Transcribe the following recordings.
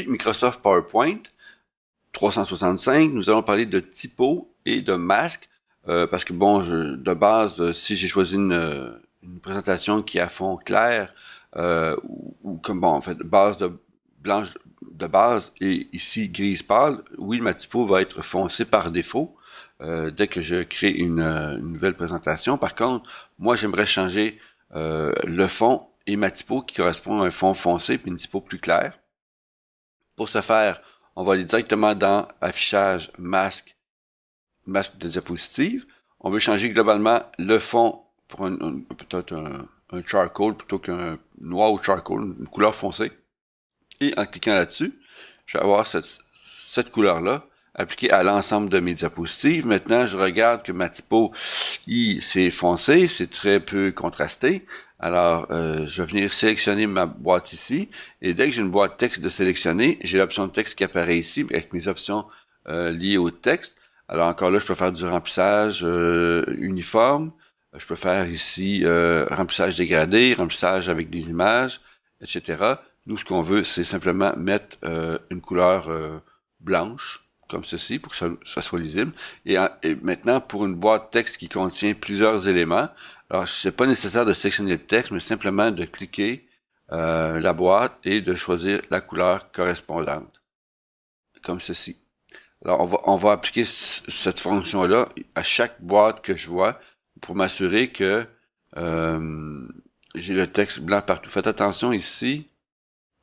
Aujourd'hui, Microsoft PowerPoint 365, nous allons parler de typo et de masque, parce que bon, de base, si j'ai choisi une présentation qui est à fond clair, ou comme bon, en fait, base de blanche de base et ici grise pâle, oui, ma typo va être foncée par défaut dès que je crée une nouvelle présentation. Par contre, moi, j'aimerais changer le fond et ma typo qui correspond à un fond foncé puis une typo plus claire. Pour ce faire, on va aller directement dans Affichage, masque de diapositive. On veut changer globalement le fond pour peut-être un charcoal plutôt qu'un noir ou charcoal, une couleur foncée. Et en cliquant là-dessus, je vais avoir cette couleur-là appliquée à l'ensemble de mes diapositives. Maintenant, je regarde que ma typo, c'est foncé, c'est très peu contrasté. Alors, je vais venir sélectionner ma boîte ici. Et dès que j'ai une boîte texte de sélectionner, j'ai l'option de texte qui apparaît ici avec mes options liées au texte. Alors, encore là, je peux faire du remplissage uniforme. Je peux faire ici remplissage dégradé, remplissage avec des images, etc. Nous, ce qu'on veut, c'est simplement mettre une couleur blanche, comme ceci, pour que ça soit lisible. Et maintenant, pour une boîte texte qui contient plusieurs éléments, alors c'est pas nécessaire de sélectionner le texte, mais simplement de cliquer la boîte et de choisir la couleur correspondante, comme ceci. Alors, on va appliquer cette fonction-là à chaque boîte que je vois pour m'assurer que j'ai le texte blanc partout. Faites attention ici.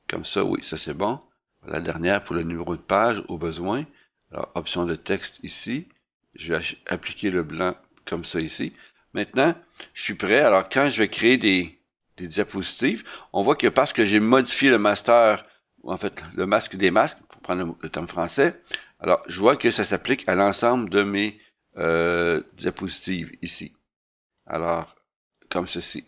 Comme ça, oui, ça c'est bon. La dernière pour le numéro de page au besoin. Alors, option de texte ici. Je vais appliquer le blanc comme ça ici. Maintenant, je suis prêt. Alors, quand je vais créer des diapositives, on voit que parce que j'ai modifié le master, ou en fait, le masque des masques, pour prendre le terme français, alors, je vois que ça s'applique à l'ensemble de mes diapositives ici. Alors, comme ceci.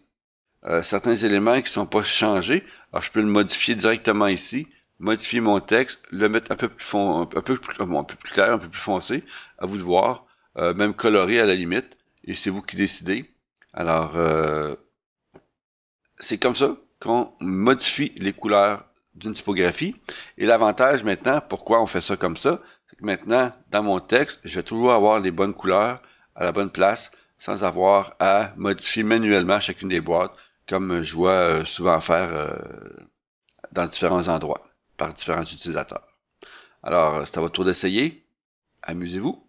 Certains éléments qui sont pas changés. Alors, je peux le modifier directement ici, modifier mon texte, le mettre un peu plus un peu plus clair, un peu plus foncé, à vous de voir, même coloré à la limite, et c'est vous qui décidez. Alors, c'est comme ça qu'on modifie les couleurs d'une typographie. Et l'avantage maintenant, pourquoi on fait ça comme ça, c'est que maintenant, dans mon texte, je vais toujours avoir les bonnes couleurs à la bonne place, sans avoir à modifier manuellement chacune des boîtes, comme je vois souvent faire dans différents endroits, par différents utilisateurs. Alors, c'est à votre tour d'essayer. Amusez-vous.